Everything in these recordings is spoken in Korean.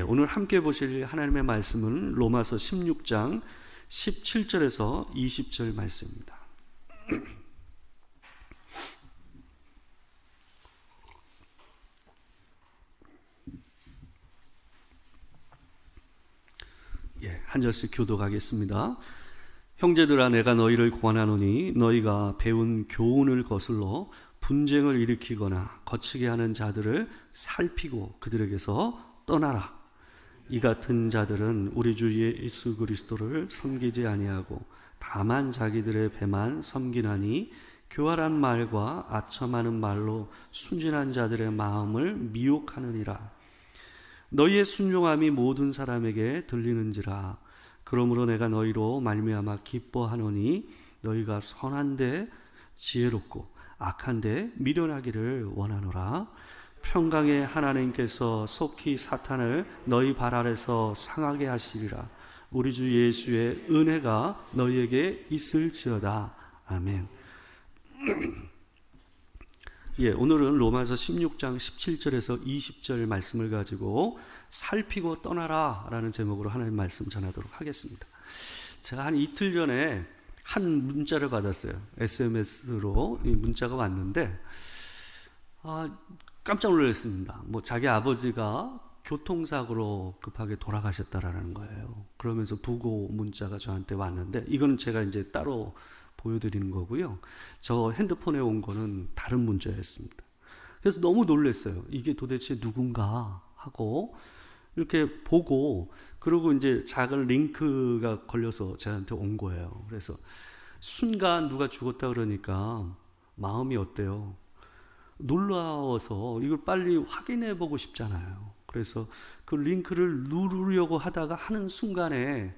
오늘 함께 보실 하나님의 말씀은 로마서 16장 17절에서 20절 말씀입니다. 한 절씩 교독하겠습니다. 형제들아, 내가 너희를 권하노니 너희가 배운 교훈을 거슬러 분쟁을 일으키거나 거치게 하는 자들을 살피고 그들에게서 떠나라. 이 같은 자들은 우리 주 예수 그리스도를 섬기지 아니하고 다만 자기들의 배만 섬기나니 교활한 말과 아첨하는 말로 순진한 자들의 마음을 미혹하느니라. 너희의 순종함이 모든 사람에게 들리는지라. 그러므로 내가 너희로 말미암아 기뻐하노니 너희가 선한데 지혜롭고 악한데 미련하기를 원하노라. 평강의 하나님께서 속히 사탄을 너희 발 아래서 상하게 하시리라. 우리 주 예수의 은혜가 너희에게 있을지어다. 아멘. 오늘은 로마서 16장 17절에서 20절 말씀을 가지고 살피고 떠나라 라는 제목으로 하나님 말씀 전하도록 하겠습니다. 제가 한 이틀 전에 한 문자를 받았어요. SMS로 이 문자가 왔는데 깜짝 놀랐습니다. 자기 아버지가 교통사고로 급하게 돌아가셨다라는 거예요. 그러면서 부고 문자가 저한테 왔는데, 이건 제가 이제 따로 보여드리는 거고요. 저 핸드폰에 온 거는 다른 문자였습니다. 그래서 너무 놀랐어요. 이게 도대체 누군가 하고 이렇게 보고, 그리고 이제 작은 링크가 걸려서 저한테 온 거예요. 그래서 순간 누가 죽었다 그러니까 마음이 어때요? 놀라워서 이걸 빨리 확인해 보고 싶잖아요. 그래서 그 링크를 누르려고 하다가 하는 순간에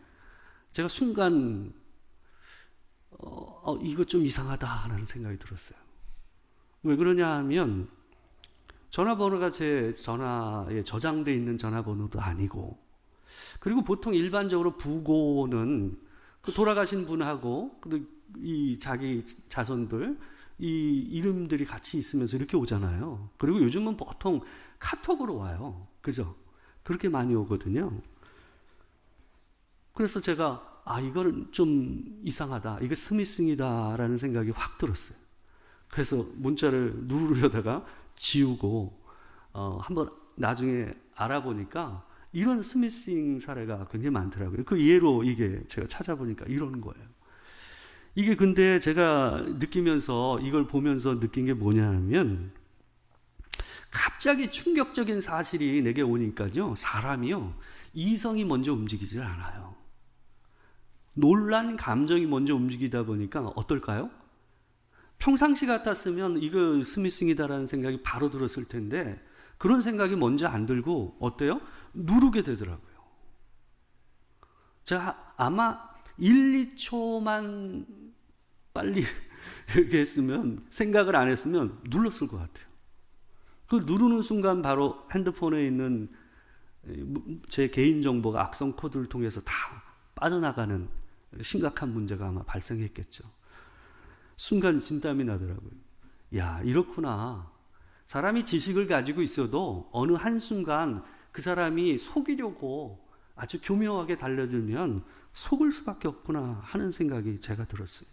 제가 순간 이거 좀 이상하다라는 생각이 들었어요. 왜 그러냐 하면 전화번호가 제 전화에 저장되어 있는 전화번호도 아니고, 그리고 보통 일반적으로 부고는 그 돌아가신 분하고 이 자기 자손들 이 이름들이 같이 있으면서 이렇게 오잖아요. 그리고 요즘은 보통 카톡으로 와요. 그죠? 그렇게 많이 오거든요. 그래서 제가 이거는 좀 이상하다, 이게 스미싱이다라는 생각이 확 들었어요. 그래서 문자를 누르려다가 지우고 한번 나중에 알아보니까 이런 스미싱 사례가 굉장히 많더라고요. 그 예로 이게 제가 찾아보니까 이런 거예요. 이게 근데 제가 느끼면서, 이걸 보면서 느낀 게 뭐냐 하면, 갑자기 충격적인 사실이 내게 오니까요, 사람이요, 이성이 먼저 움직이질 않아요. 놀란 감정이 먼저 움직이다 보니까 어떨까요? 평상시 같았으면 이거 스미싱이다라는 생각이 바로 들었을 텐데, 그런 생각이 먼저 안 들고 어때요? 누르게 되더라고요. 제가 아마 1, 2초만 빨리 이렇게 했으면, 생각을 안 했으면 눌렀을 것 같아요. 그 누르는 순간 바로 핸드폰에 있는 제 개인정보가 악성 코드를 통해서 다 빠져나가는 심각한 문제가 아마 발생했겠죠. 순간 진땀이 나더라고요. 이렇구나. 사람이 지식을 가지고 있어도 어느 한순간 그 사람이 속이려고 아주 교묘하게 달려들면 속을 수밖에 없구나 하는 생각이 제가 들었어요.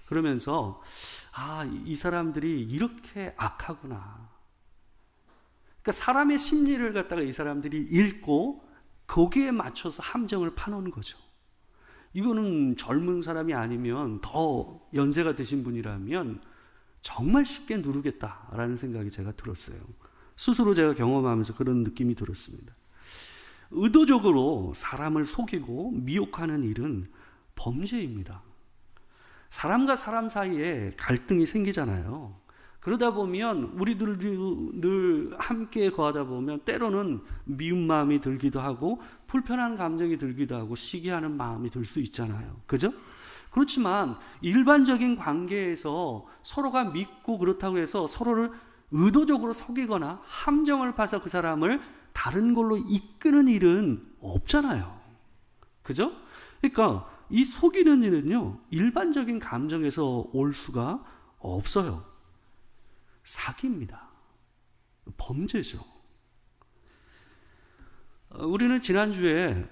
그러면서 이 사람들이 이렇게 악하구나. 그러니까 사람의 심리를 갖다가 이 사람들이 읽고 거기에 맞춰서 함정을 파놓은 거죠. 이거는 젊은 사람이 아니면, 더 연세가 드신 분이라면 정말 쉽게 누르겠다라는 생각이 제가 들었어요. 스스로 제가 경험하면서 그런 느낌이 들었습니다. 의도적으로 사람을 속이고 미혹하는 일은 범죄입니다. 사람과 사람 사이에 갈등이 생기잖아요. 그러다 보면 우리들도 늘 함께 거하다 보면 때로는 미운 마음이 들기도 하고 불편한 감정이 들기도 하고 시기하는 마음이 들 수 있잖아요. 그죠? 그렇지만 일반적인 관계에서 서로가 믿고 그렇다고 해서 서로를 의도적으로 속이거나 함정을 파서 그 사람을 다른 걸로 이끄는 일은 없잖아요. 그죠? 그러니까 이 속이는 일은요, 일반적인 감정에서 올 수가 없어요. 사기입니다. 범죄죠. 우리는 지난주에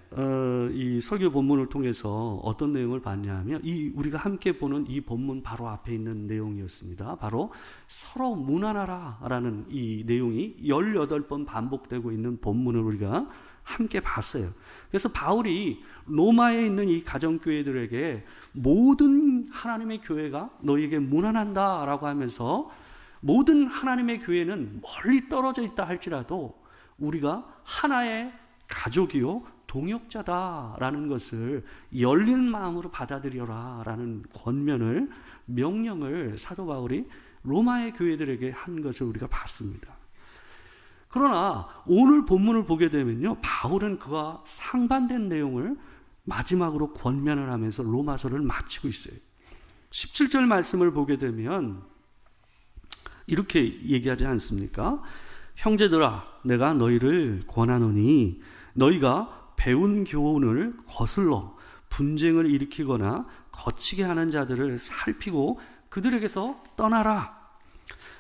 이 설교 본문을 통해서 어떤 내용을 봤냐면 우리가 함께 보는 이 본문 바로 앞에 있는 내용이었습니다. 바로 서로 무난하라라는 이 내용이 18번 반복되고 있는 본문을 우리가 함께 봤어요. 그래서 바울이 로마에 있는 이 가정교회들에게 모든 하나님의 교회가 너희에게 무난한다라고 하면서 모든 하나님의 교회는 멀리 떨어져 있다 할지라도 우리가 하나의 가족이요 동역자다라는 것을 열린 마음으로 받아들여라라는 권면을, 명령을 사도 바울이 로마의 교회들에게 한 것을 우리가 봤습니다. 그러나 오늘 본문을 보게 되면요, 바울은 그와 상반된 내용을 마지막으로 권면을 하면서 로마서를 마치고 있어요. 17절 말씀을 보게 되면 이렇게 얘기하지 않습니까? 형제들아, 내가 너희를 권하노니 너희가 배운 교훈을 거슬러 분쟁을 일으키거나 거치게 하는 자들을 살피고 그들에게서 떠나라.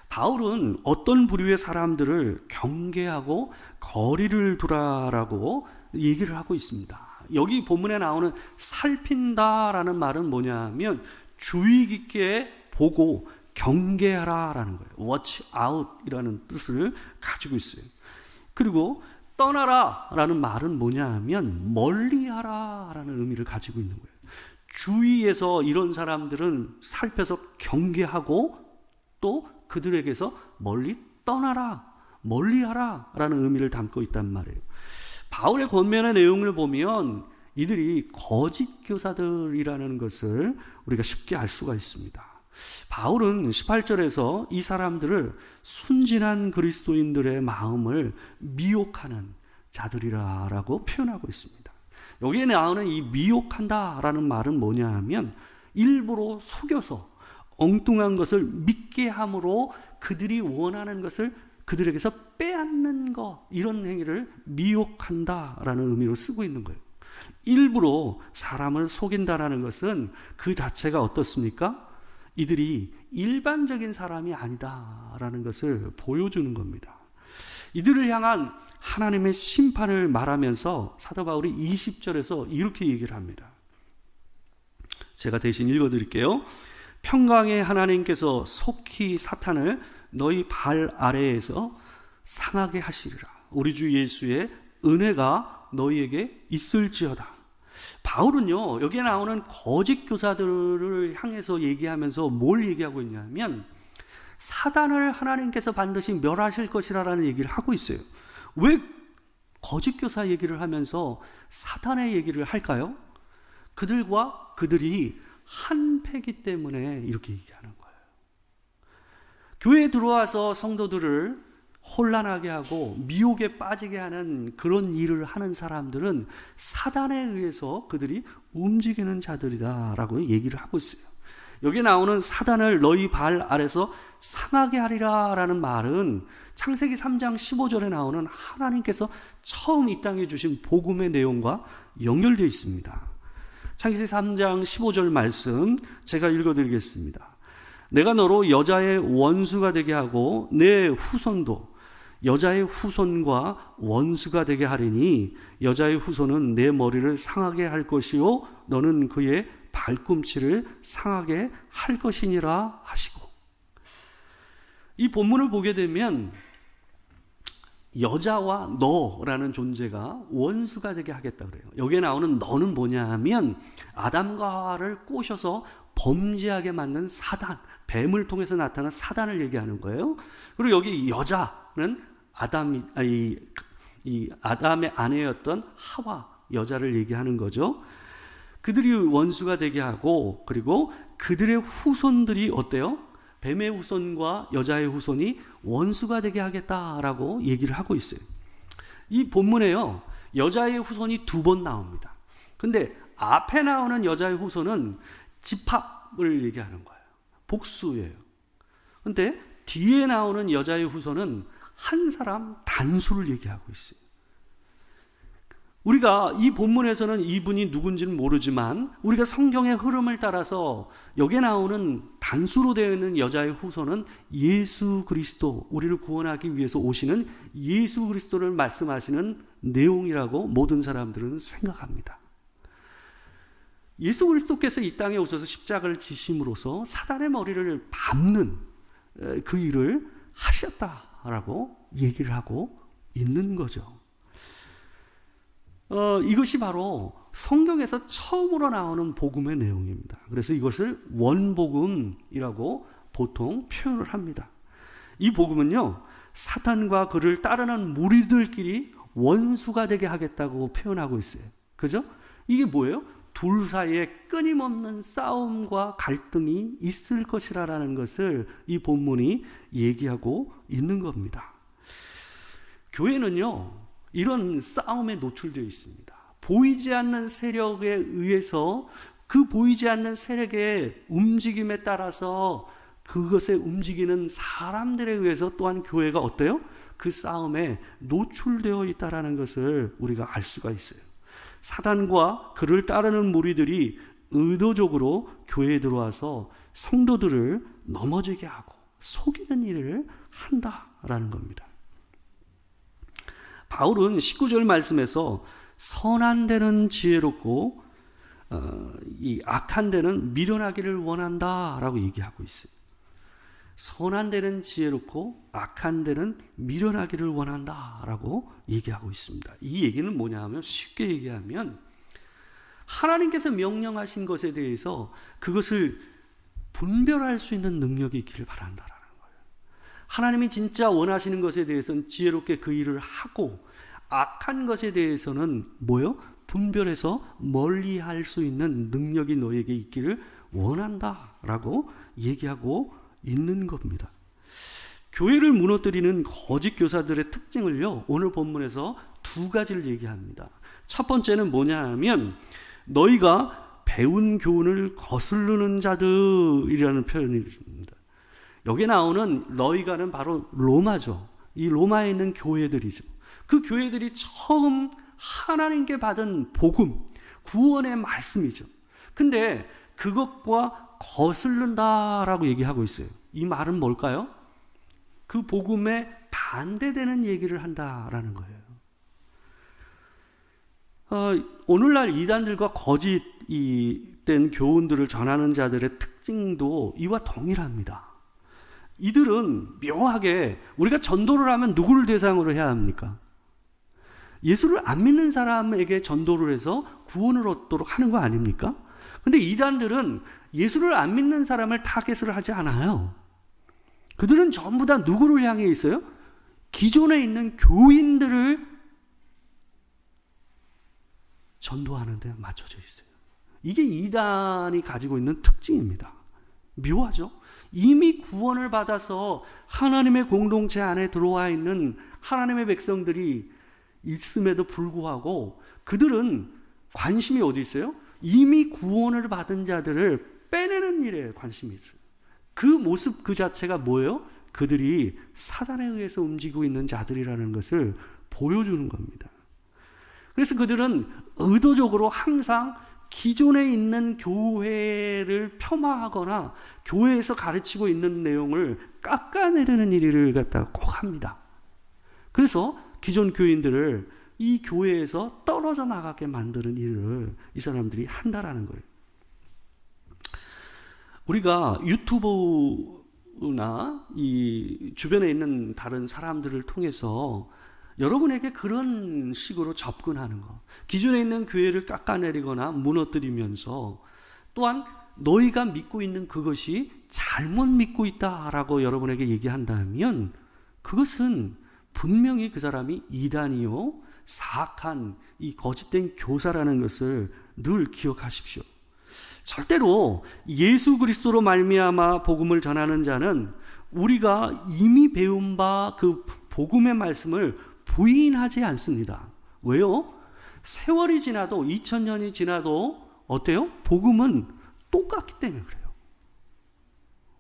바울은 어떤 부류의 사람들을 경계하고 거리를 두라라고 얘기를 하고 있습니다. 여기 본문에 나오는 살핀다라는 말은 뭐냐면 주의 깊게 보고 경계하라라는 거예요. watch out이라는 뜻을 가지고 있어요. 그리고 떠나라라는 말은 뭐냐 하면 멀리하라라는 의미를 가지고 있는 거예요. 주위에서 이런 사람들은 살펴서 경계하고 또 그들에게서 멀리 떠나라, 멀리하라라는 의미를 담고 있단 말이에요. 바울의 권면의 내용을 보면 이들이 거짓 교사들이라는 것을 우리가 쉽게 알 수가 있습니다. 바울은 18절에서 이 사람들을 순진한 그리스도인들의 마음을 미혹하는 자들이라고 표현하고 있습니다. 여기에 나오는 이 미혹한다라는 말은 뭐냐 하면 일부러 속여서 엉뚱한 것을 믿게 함으로 그들이 원하는 것을 그들에게서 빼앗는 것, 이런 행위를 미혹한다라는 의미로 쓰고 있는 거예요. 일부러 사람을 속인다라는 것은 그 자체가 어떻습니까? 이들이 일반적인 사람이 아니다라는 것을 보여주는 겁니다. 이들을 향한 하나님의 심판을 말하면서 사도 바울이 20절에서 이렇게 얘기를 합니다. 제가 대신 읽어드릴게요. 평강의 하나님께서 속히 사탄을 너희 발 아래에서 상하게 하시리라. 우리 주 예수의 은혜가 너희에게 있을지어다. 바울은요, 여기에 나오는 거짓 교사들을 향해서 얘기하면서 뭘 얘기하고 있냐면 사단을 하나님께서 반드시 멸하실 것이라는 얘기를 하고 있어요. 왜 거짓 교사 얘기를 하면서 사단의 얘기를 할까요? 그들과 그들이 한패기 때문에 이렇게 얘기하는 거예요. 교회에 들어와서 성도들을 혼란하게 하고 미혹에 빠지게 하는 그런 일을 하는 사람들은 사단에 의해서 그들이 움직이는 자들이다라고 얘기를 하고 있어요. 여기 나오는 사단을 너희 발 아래서 상하게 하리라 라는 말은 창세기 3장 15절에 나오는 하나님께서 처음 이 땅에 주신 복음의 내용과 연결되어 있습니다. 창세기 3장 15절 말씀 제가 읽어드리겠습니다. 내가 너로 여자의 원수가 되게 하고 내 후손도 여자의 후손과 원수가 되게 하리니 여자의 후손은 내 머리를 상하게 할 것이요 너는 그의 발꿈치를 상하게 할 것이니라 하시고, 이 본문을 보게 되면 여자와 너라는 존재가 원수가 되게 하겠다 그래요. 여기에 나오는 너는 뭐냐 하면 아담과 하와를 꼬셔서 범죄하게 만든 사단, 뱀을 통해서 나타난 사단을 얘기하는 거예요. 그리고 여기 여자는 이 아담의 아내였던 하와, 여자를 얘기하는 거죠. 그들이 원수가 되게 하고, 그리고 그들의 후손들이 어때요? 뱀의 후손과 여자의 후손이 원수가 되게 하겠다라고 얘기를 하고 있어요. 이 본문에요, 여자의 후손이 2번 나옵니다. 근데 앞에 나오는 여자의 후손은 집합을 얘기하는 거예요. 복수예요. 근데 뒤에 나오는 여자의 후손은 한 사람 단수를 얘기하고 있어요. 우리가 이 본문에서는 이분이 누군지는 모르지만 우리가 성경의 흐름을 따라서 여기에 나오는 단수로 되어 있는 여자의 후손은 예수 그리스도, 우리를 구원하기 위해서 오시는 예수 그리스도를 말씀하시는 내용이라고 모든 사람들은 생각합니다. 예수 그리스도께서 이 땅에 오셔서 십자가를 지심으로써 사단의 머리를 밟는 그 일을 하셨다라고 얘기를 하고 있는 거죠. 이것이 바로 성경에서 처음으로 나오는 복음의 내용입니다. 그래서 이것을 원복음이라고 보통 표현을 합니다. 이 복음은요, 사탄과 그를 따르는 무리들끼리 원수가 되게 하겠다고 표현하고 있어요. 그죠? 이게 뭐예요? 둘 사이에 끊임없는 싸움과 갈등이 있을 것이라는 것을 이 본문이 얘기하고 있는 겁니다. 교회는요, 이런 싸움에 노출되어 있습니다. 보이지 않는 세력에 의해서 그 보이지 않는 세력의 움직임에 따라서 그것에 움직이는 사람들에 의해서 또한 교회가 어때요? 그 싸움에 노출되어 있다는 것을 우리가 알 수가 있어요. 사단과 그를 따르는 무리들이 의도적으로 교회에 들어와서 성도들을 넘어지게 하고 속이는 일을 한다라는 겁니다. 바울은 19절 말씀에서 선한 데는 지혜롭고 이 악한 데는 미련하기를 원한다라고 얘기하고 있어요. 선한 데는 지혜롭고 악한 데는 미련하기를 원한다라고 얘기하고 있습니다. 이 얘기는 뭐냐 하면, 쉽게 얘기하면 하나님께서 명령하신 것에 대해서 그것을 분별할 수 있는 능력이 있기를 바란다라는 거예요. 하나님이 진짜 원하시는 것에 대해서는 지혜롭게 그 일을 하고, 악한 것에 대해서는 뭐요? 분별해서 멀리할 수 있는 능력이 너에게 있기를 원한다라고 얘기하고 있는 겁니다. 교회를 무너뜨리는 거짓 교사들의 특징을요, 오늘 본문에서 두 가지를 얘기합니다. 첫 번째는 뭐냐 하면, 너희가 배운 교훈을 거스르는 자들이라는 표현이 있습니다. 여기에 나오는 너희가는 바로 로마죠. 이 로마에 있는 교회들이죠. 그 교회들이 처음 하나님께 받은 복음, 구원의 말씀이죠. 근데 그것과 거슬른다라고 얘기하고 있어요. 이 말은 뭘까요? 그 복음에 반대되는 얘기를 한다라는 거예요. 오늘날 이단들과 거짓된 교훈들을 전하는 자들의 특징도 이와 동일합니다. 이들은 묘하게 우리가 전도를 하면 누구를 대상으로 해야 합니까? 예수를 안 믿는 사람에게 전도를 해서 구원을 얻도록 하는 거 아닙니까? 근데 이단들은 예수를 안 믿는 사람을 타겟을 하지 않아요. 그들은 전부 다 누구를 향해 있어요? 기존에 있는 교인들을 전도하는 데 맞춰져 있어요. 이게 이단이 가지고 있는 특징입니다. 묘하죠? 이미 구원을 받아서 하나님의 공동체 안에 들어와 있는 하나님의 백성들이 있음에도 불구하고 그들은 관심이 어디 있어요? 이미 구원을 받은 자들을 빼내는 일에 관심이 있어요. 그 모습 그 자체가 뭐예요? 그들이 사단에 의해서 움직이고 있는 자들이라는 것을 보여주는 겁니다. 그래서 그들은 의도적으로 항상 기존에 있는 교회를 폄하하거나 교회에서 가르치고 있는 내용을 깎아내리는 일을 갖다가 꼭 합니다. 그래서 기존 교인들을 이 교회에서 떨어져 나가게 만드는 일을 이 사람들이 한다라는 거예요. 우리가 유튜브나 이 주변에 있는 다른 사람들을 통해서 여러분에게 그런 식으로 접근하는 거, 기존에 있는 교회를 깎아내리거나 무너뜨리면서 또한 너희가 믿고 있는 그것이 잘못 믿고 있다라고 여러분에게 얘기한다면 그것은 분명히 그 사람이 이단이요 사악한 이 거짓된 교사라는 것을 늘 기억하십시오. 절대로 예수 그리스도로 말미암아 복음을 전하는 자는 우리가 이미 배운 바 그 복음의 말씀을 부인하지 않습니다. 왜요? 세월이 지나도 2000년이 지나도 어때요? 복음은 똑같기 때문에 그래요.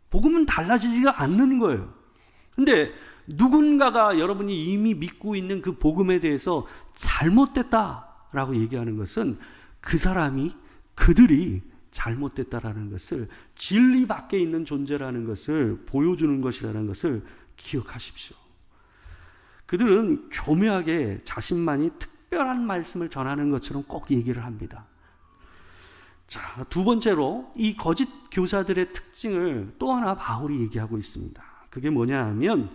복음은 달라지지가 않는 거예요. 근데 누군가가 여러분이 이미 믿고 있는 그 복음에 대해서 잘못됐다라고 잘못됐다라고 얘기하는 것은 그들이 잘못됐다라는 것을, 진리 밖에 있는 존재라는 것을 보여주는 것이라는 것을 기억하십시오. 그들은 교묘하게 자신만이 특별한 말씀을 전하는 것처럼 꼭 얘기를 합니다. 자, 두 번째로 이 거짓 교사들의 특징을 또 하나 바울이 얘기하고 있습니다. 그게 뭐냐 하면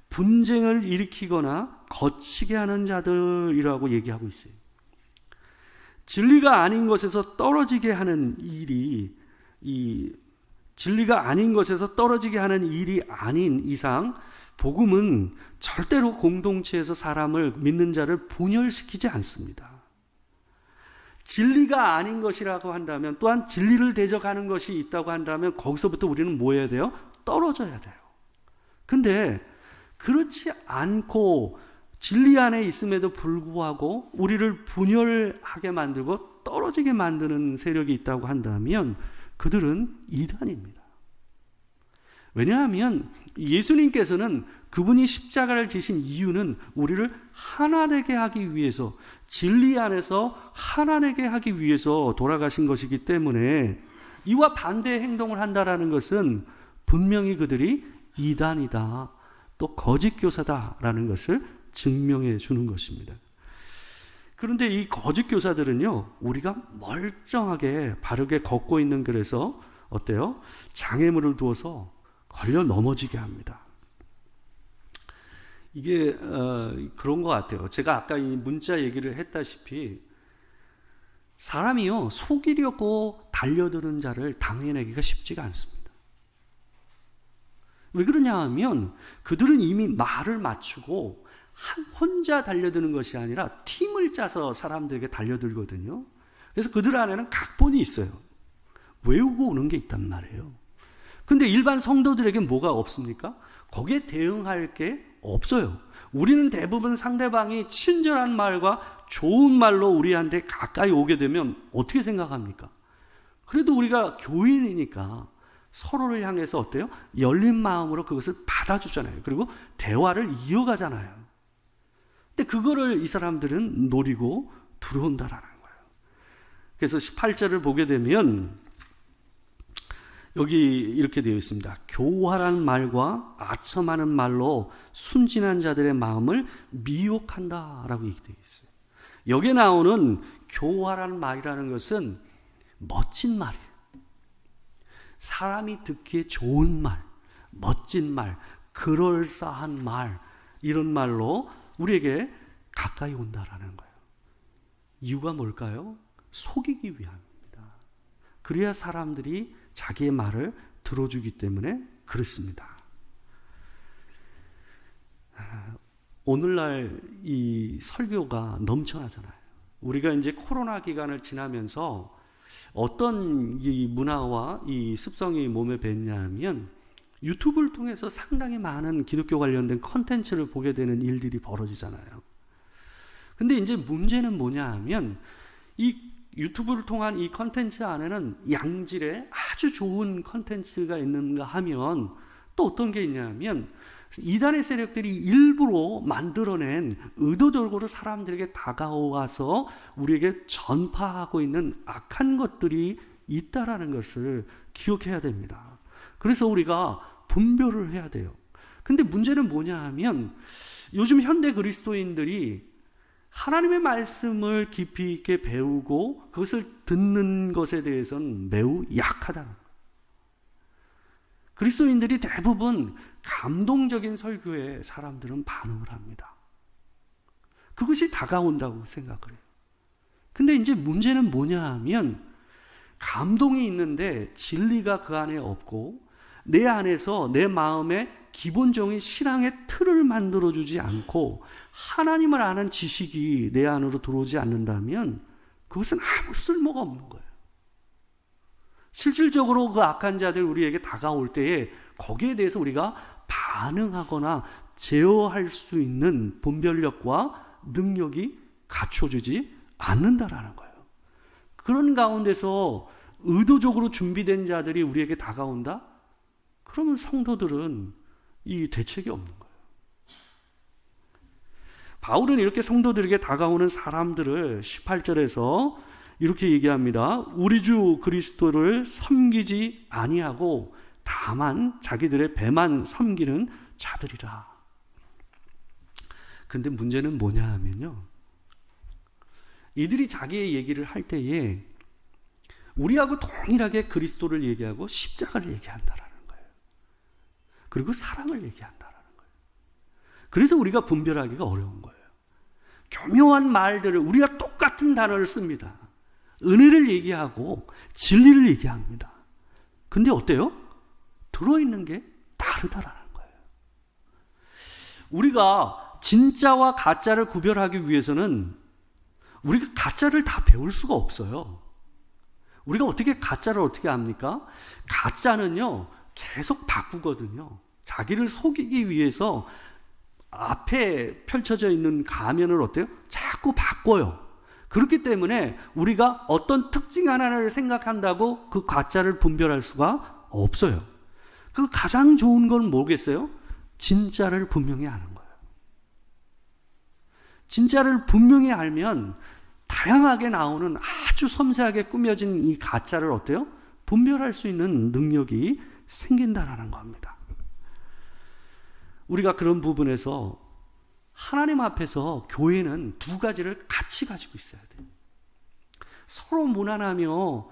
분쟁을 일으키거나 거치게 하는 자들이라고 얘기하고 있어요. 진리가 아닌 것에서 떨어지게 하는 일이, 진리가 아닌 것에서 떨어지게 하는 일이 아닌 이상 복음은 절대로 공동체에서 사람을, 믿는 자를 분열시키지 않습니다. 진리가 아닌 것이라고 한다면, 또한 진리를 대적하는 것이 있다고 한다면 거기서부터 우리는 뭐 해야 돼요? 떨어져야 돼요. 근데 그렇지 않고 진리 안에 있음에도 불구하고 우리를 분열하게 만들고 떨어지게 만드는 세력이 있다고 한다면 그들은 이단입니다. 왜냐하면 예수님께서는 그분이 십자가를 지신 이유는 우리를 하나 되게 하기 위해서, 진리 안에서 하나 되게 하기 위해서 돌아가신 것이기 때문에 이와 반대의 행동을 한다라는 것은 분명히 그들이 이단이다, 또 거짓 교사다라는 것을 증명해 주는 것입니다. 그런데 이 거짓 교사들은요, 우리가 멀쩡하게 바르게 걷고 있는 길에서 어때요? 장애물을 두어서 걸려 넘어지게 합니다. 이게 그런 것 같아요. 제가 아까 이 문자 얘기를 했다시피 사람이요, 속이려고 달려드는 자를 당해내기가 쉽지가 않습니다. 왜 그러냐 하면 그들은 이미 말을 맞추고 혼자 달려드는 것이 아니라 팀을 짜서 사람들에게 달려들거든요. 그래서 그들 안에는 각본이 있어요. 외우고 오는 게 있단 말이에요. 근데 일반 성도들에게 뭐가 없습니까? 거기에 대응할 게 없어요. 우리는 대부분 상대방이 친절한 말과 좋은 말로 우리한테 가까이 오게 되면 어떻게 생각합니까? 그래도 우리가 교인이니까 서로를 향해서 어때요? 열린 마음으로 그것을 받아주잖아요. 그리고 대화를 이어가잖아요. 근데 그거를 이 사람들은 노리고 들어온다라는 거예요. 그래서 18절을 보게 되면 여기 이렇게 되어 있습니다. 교활한 말과 아첨하는 말로 순진한 자들의 마음을 미혹한다라고 얘기되어 있어요. 여기에 나오는 교활한 말이라는 것은 멋진 말이에요. 사람이 듣기에 좋은 말, 멋진 말, 그럴싸한 말, 이런 말로 우리에게 가까이 온다라는 거예요. 이유가 뭘까요? 속이기 위함입니다. 그래야 사람들이 자기의 말을 들어주기 때문에 그렇습니다. 오늘날 이 설교가 넘쳐나잖아요. 우리가 이제 코로나 기간을 지나면서 어떤 이 문화와 이 습성이 몸에 뱄냐면 유튜브를 통해서 상당히 많은 기독교 관련된 컨텐츠를 보게 되는 일들이 벌어지잖아요. 근데 이제 문제는 뭐냐 하면 이 유튜브를 통한 이 컨텐츠 안에는 양질의 아주 좋은 컨텐츠가 있는가 하면 또 어떤 게 있냐면 이단의 세력들이 일부러 만들어낸, 의도적으로 사람들에게 다가와서 우리에게 전파하고 있는 악한 것들이 있다라는 것을 기억해야 됩니다. 그래서 우리가 분별을 해야 돼요. 근데 문제는 뭐냐 하면 요즘 현대 그리스도인들이 하나님의 말씀을 깊이 있게 배우고 그것을 듣는 것에 대해서는 매우 약하다는 거예요. 그리스도인들이 대부분 감동적인 설교에 사람들은 반응을 합니다. 그것이 다가온다고 생각을 해요. 근데 이제 문제는 뭐냐 하면 감동이 있는데 진리가 그 안에 없고 내 안에서 내 마음에 기본적인 신앙의 틀을 만들어주지 않고 하나님을 아는 지식이 내 안으로 들어오지 않는다면 그것은 아무 쓸모가 없는 거예요. 실질적으로 그 악한 자들 우리에게 다가올 때에 거기에 대해서 우리가 반응하거나 제어할 수 있는 분별력과 능력이 갖춰지지 않는다라는 거예요. 그런 가운데서 의도적으로 준비된 자들이 우리에게 다가온다? 그러면 성도들은 이 대책이 없는 거예요. 바울은 이렇게 성도들에게 다가오는 사람들을 18절에서 이렇게 얘기합니다. 우리 주 그리스도를 섬기지 아니하고 다만 자기들의 배만 섬기는 자들이라. 근데 문제는 뭐냐 하면요, 이들이 자기의 얘기를 할 때에 우리하고 동일하게 그리스도를 얘기하고 십자가를 얘기한다라는 거예요. 그리고 사랑을 얘기한다라는 거예요. 그래서 우리가 분별하기가 어려운 거예요. 교묘한 말들을, 우리가 똑같은 단어를 씁니다. 은혜를 얘기하고 진리를 얘기합니다. 근데 어때요? 들어있는 게 다르다라는 거예요. 우리가 진짜와 가짜를 구별하기 위해서는 우리가 가짜를 다 배울 수가 없어요. 우리가 어떻게 가짜를 어떻게 압니까? 가짜는요, 계속 바꾸거든요. 자기를 속이기 위해서 앞에 펼쳐져 있는 가면을 어때요? 자꾸 바꿔요. 그렇기 때문에 우리가 어떤 특징 하나를 생각한다고 그 가짜를 분별할 수가 없어요. 그 가장 좋은 건 뭐겠어요? 진짜를 분명히 아는 거예요. 진짜를 분명히 알면 다양하게 나오는 아주 섬세하게 꾸며진 이 가짜를 어때요? 분별할 수 있는 능력이 생긴다라는 겁니다. 우리가 그런 부분에서 하나님 앞에서 교회는 두 가지를 같이 가지고 있어야 돼요. 서로 무난하며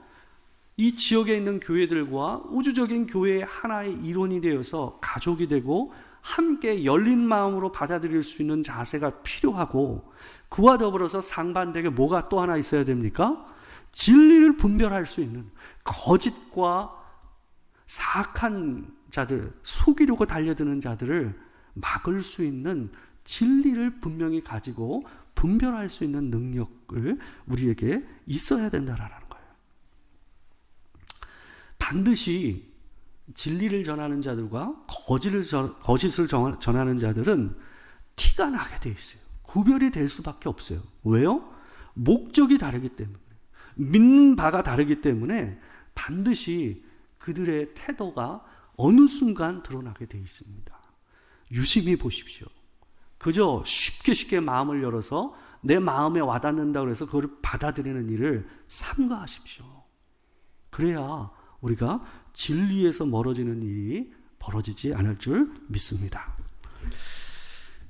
이 지역에 있는 교회들과 우주적인 교회의 하나의 일원이 되어서 가족이 되고 함께 열린 마음으로 받아들일 수 있는 자세가 필요하고, 그와 더불어서 상반되게 뭐가 또 하나 있어야 됩니까? 진리를 분별할 수 있는, 거짓과 사악한 자들, 속이려고 달려드는 자들을 막을 수 있는 진리를 분명히 가지고 분별할 수 있는 능력을 우리에게 있어야 된다라는 거예요. 반드시 진리를 전하는 자들과 거짓을 전하는 자들은 티가 나게 돼 있어요. 구별이 될 수밖에 없어요. 왜요? 목적이 다르기 때문에, 믿는 바가 다르기 때문에 반드시 그들의 태도가 어느 순간 드러나게 돼 있습니다. 유심히 보십시오. 그저 쉽게 마음을 열어서 내 마음에 와닿는다고 해서 그걸 받아들이는 일을 삼가하십시오. 그래야 우리가 진리에서 멀어지는 일이 벌어지지 않을 줄 믿습니다.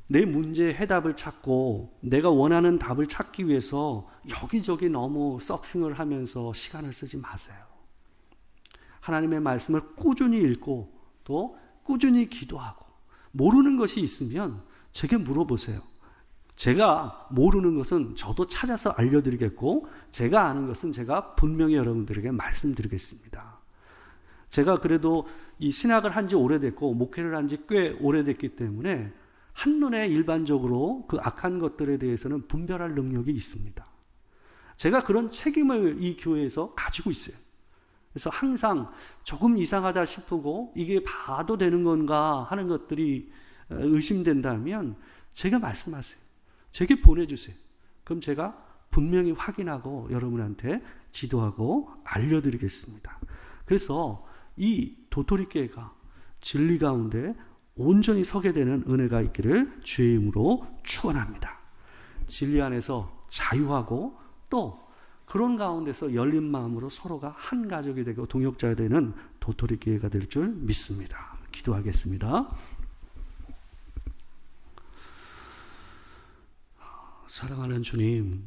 내 문제의 해답을 찾고 내가 원하는 답을 찾기 위해서 여기저기 너무 서핑을 하면서 시간을 쓰지 마세요. 하나님의 말씀을 꾸준히 읽고 또 꾸준히 기도하고, 모르는 것이 있으면 제게 물어보세요. 제가 모르는 것은 저도 찾아서 알려드리겠고, 제가 아는 것은 제가 분명히 여러분들에게 말씀드리겠습니다. 제가 그래도 이 신학을 한 지 오래됐고 목회를 한 지 꽤 오래됐기 때문에 한눈에 일반적으로 그 악한 것들에 대해서는 분별할 능력이 있습니다. 제가 그런 책임을 이 교회에서 가지고 있어요. 그래서 항상 조금 이상하다 싶고 이게 봐도 되는 건가 하는 것들이 의심된다면 제가 말씀하세요. 제게 보내주세요. 그럼 제가 분명히 확인하고 여러분한테 지도하고 알려드리겠습니다. 그래서 이 도토리교회가 진리 가운데 온전히 서게 되는 은혜가 있기를 주의 이름으로 축원합니다. 진리 안에서 자유하고 또 그런 가운데서 열린 마음으로 서로가 한 가족이 되고 동역자가 되는 도토리교회가 될 줄 믿습니다. 기도하겠습니다. 사랑하는 주님,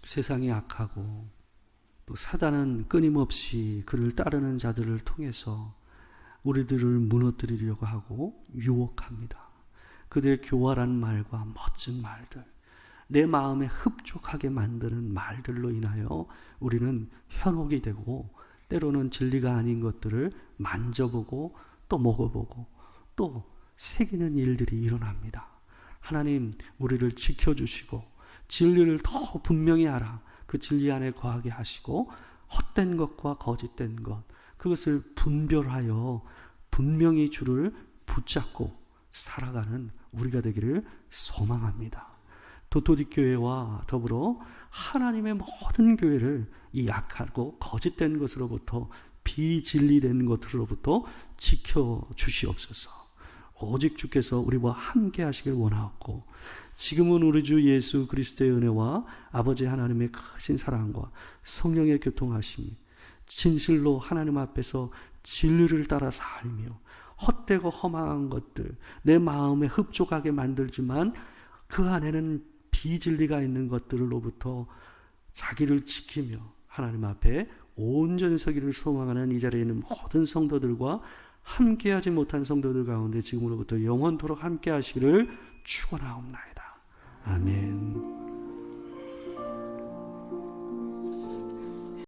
세상이 악하고 또 사단은 끊임없이 그를 따르는 자들을 통해서 우리들을 무너뜨리려고 하고 유혹합니다. 그들의 교활한 말과 멋진 말들, 내 마음에 흡족하게 만드는 말들로 인하여 우리는 현혹이 되고 때로는 진리가 아닌 것들을 만져보고 또 먹어보고 또 새기는 일들이 일어납니다. 하나님, 우리를 지켜주시고 진리를 더 분명히 알아 그 진리 안에 거하게 하시고 헛된 것과 거짓된 것, 그것을 분별하여 분명히 주를 붙잡고 살아가는 우리가 되기를 소망합니다. 도토리교회와 더불어 하나님의 모든 교회를 이 악하고 거짓된 것으로부터, 비진리된 것으로부터 지켜주시옵소서. 오직 주께서 우리와 함께 하시길 원하옵고 지금은 우리 주 예수 그리스도의 은혜와 아버지 하나님의 크신 사랑과 성령의 교통하심이 진실로 하나님 앞에서 진리를 따라 살며 헛되고 허망한 것들, 내 마음에 흡족하게 만들지만 그 안에는 비진리가 있는 것들로부터 자기를 지키며 하나님 앞에 온전히 서기를 소망하는 이 자리에 있는 모든 성도들과 함께하지 못한 성도들 가운데 지금으로부터 영원토록 함께하시기를 축원하옵나이다. 아멘.